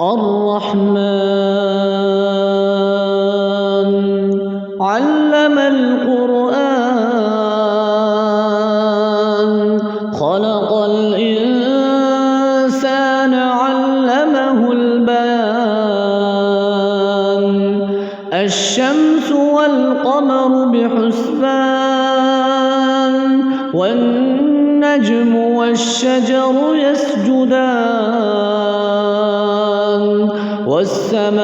الرحمن علم القرآن خلق الإنسان علمه البيان الشمس والقمر بحسبان والنجم والشجر يسجدان والسماء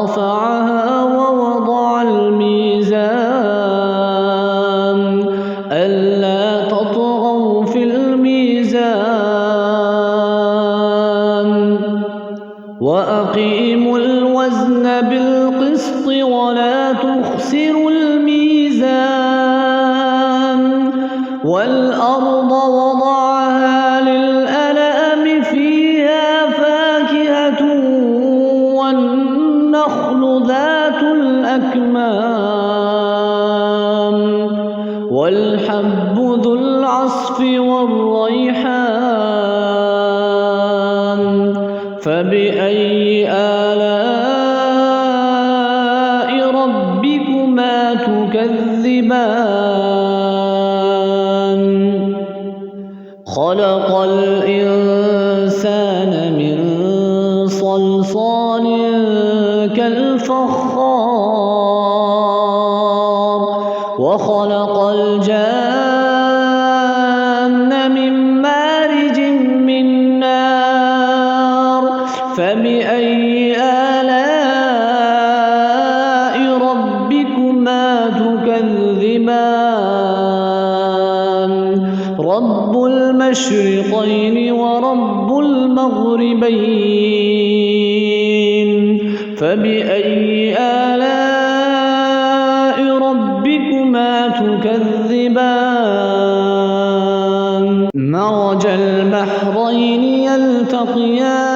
رفعها ووضع الميزان ألا تطغوا في الميزان وأقيموا الوزن بالقسط ولا تخسروا الميزان والأرض وضعها للأنام فيها فاكهة والنخل ذات الأكمام والحب ذو العصف والريحان فبأي آلاء ربكما تكذبان خلق الإنسان من صلصال كالفخار وخلق الجان من مارج من نار فبأي آلاء ربكما تكذبان رب المشرقين ورب المغربين فبأي آلاء ربكما تكذبان مرج البحرين يلتقيان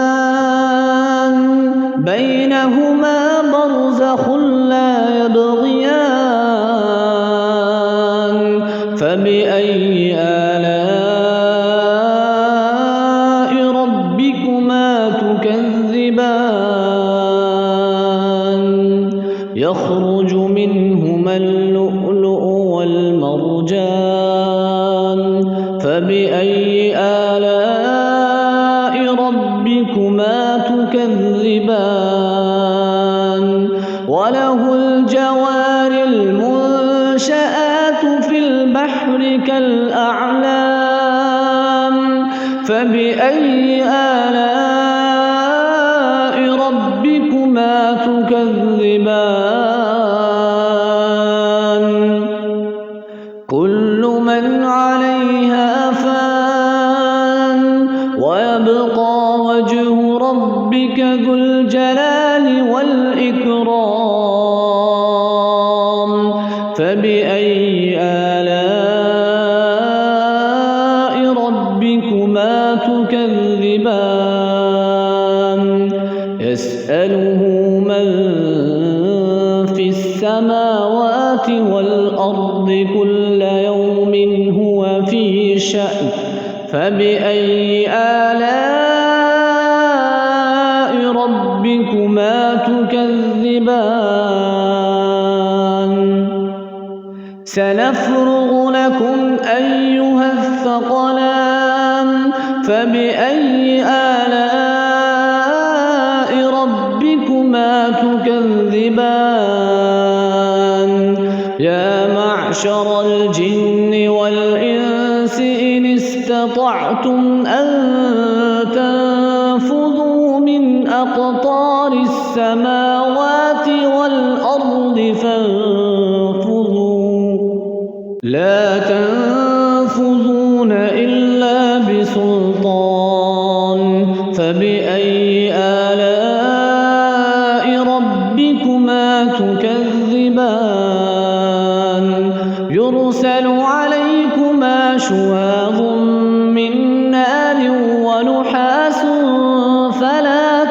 بينهما برزخ لا يبغيان فبأي آلاء ربكما تكذبان يخرج منهما اللؤلؤ والمرجان فبأي آلاء ربكما تكذبان وله الجوار المنشآت في البحر كالأعلام فبأي آلاء ربكما تكذبان كل من عليها فان ويبقى وجه ربك ذو الجلال والإكرام فبأي آلاء ربكما تكذبان يسأله من في السماوات والأرض كل يوم هو في شأن فبأي آلاء ربكما تكذبان سنفرغ لكم أيها الثقلان فبأي آلاء ربكما تكذبان يا معشر الجن والإنس إن استطعتم أن تنفذوا من أقطار السماوات والأرض فانفذوا لا تنفذون إلا بسلطان فبأي آلاء ربكما تكذبان يرسل عليكما شواظ من نار ونحاس فلا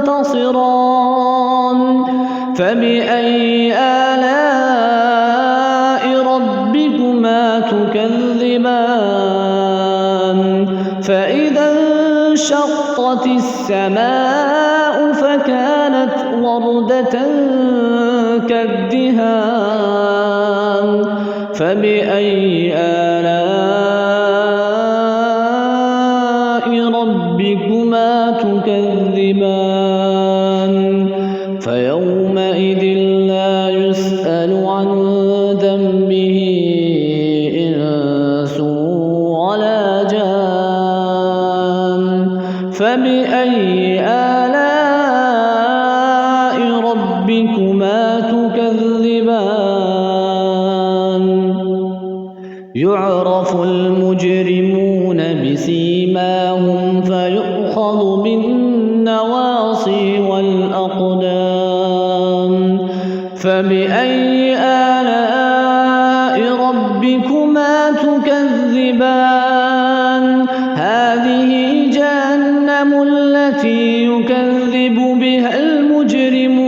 تنتصران فبأي آلاء ربكما تكذبان فإذا وانشقت السماء فكانت وردة كالدهان فبأي آلاء ربكما تكذبان فيومئذ لا يسأل عن ذنبه إنس ولا جان فبأي آلاء ربكما تكذبان يعرف المجرمون بسيماهم فيؤخذ بالنواصي والأقدام فبأي آلاء ربكما تكذبان هذه جهنم التي يكذب بها المجرمون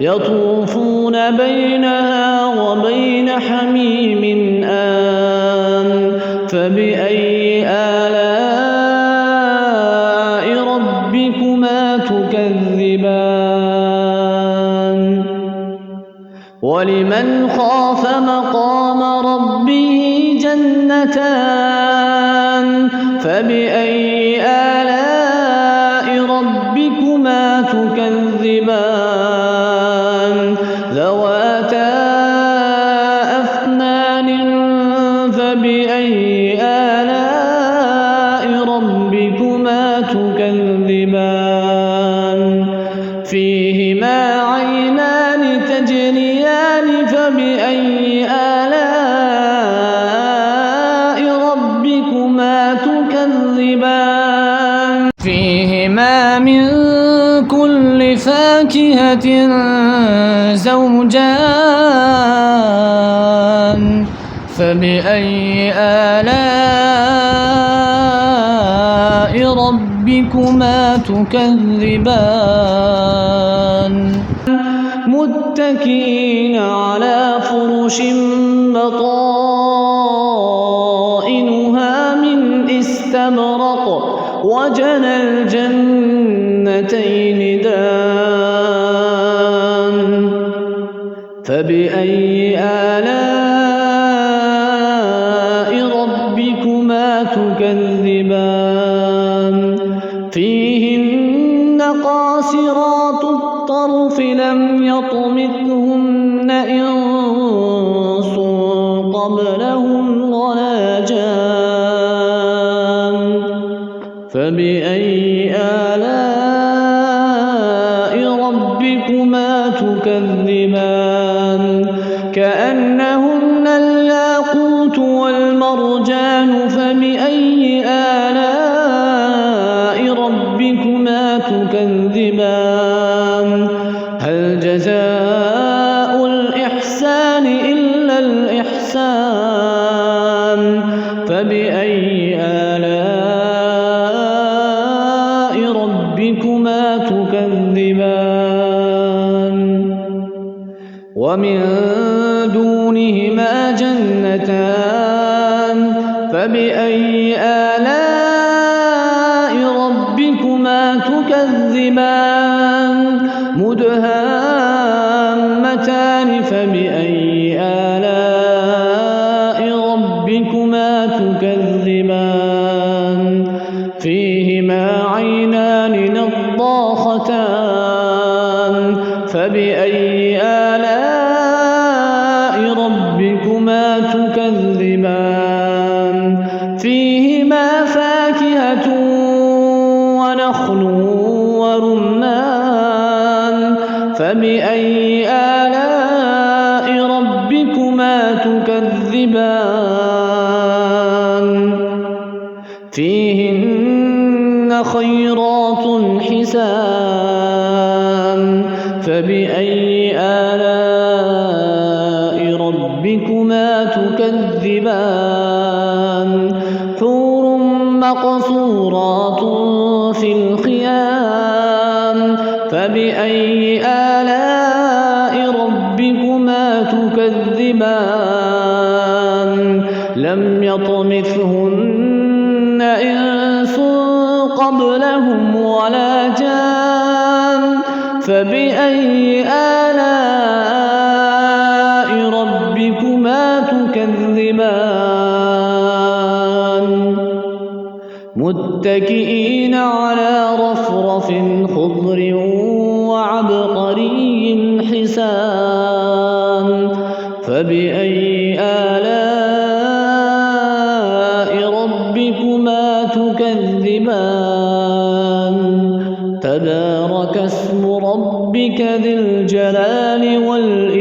يطوفون بينها وبين حميم آن فبأي آلاء ربكما تكذبان ولمن خاف مقام ربه جنتان فبأي آلاء ربكما تكذبان ذواتا أفنان فبأي آلاء ربكما تكذبان فيهما عينان تجريان فبأي آلاء ربكما تكذبان فيهما من كل فاكهة زوجان فبأي آلاء ربكما تكذبان متكئين على فرش بطائنها من استبرق وجنى الجنتين دان فبأي آلاء ربكما تكذبان فيهن قاصرات الطرف لم يطمثهن إنس قبلهم ولا جان فبأي آلاء ربكما تكذبان كأنهن الياقوت والمرجان فبأي آلاء ربكما تكذبان هل جزاء الإحسان إلا الإحسان فبأي آلاء ربكما تكذبان ومن دونهما جنتان فبأي آلاء ربكما تكذبان مدهامتان فبأي آلاء ربكما تكذبان فيهما عينان نضاختان فبأي آلاء ربكما تكذبان فيهما فاكهة ونخل ورمان فبأي آلاء ربكما تكذبان فيهن خيرات حسان فبأي آلاء ربكما تكذبان حور مقصورات في الخيام فبأي آلاء ربكما تكذبان لم يطمثهن إنس قبلهم ولا جان فبأي آلاء ربكما تكذبان متكئين على رفرف خضر وعبقري حسان فبأي آلاء ربكما تكذبان تبارك اسم ربك ذي الجلال والإكرام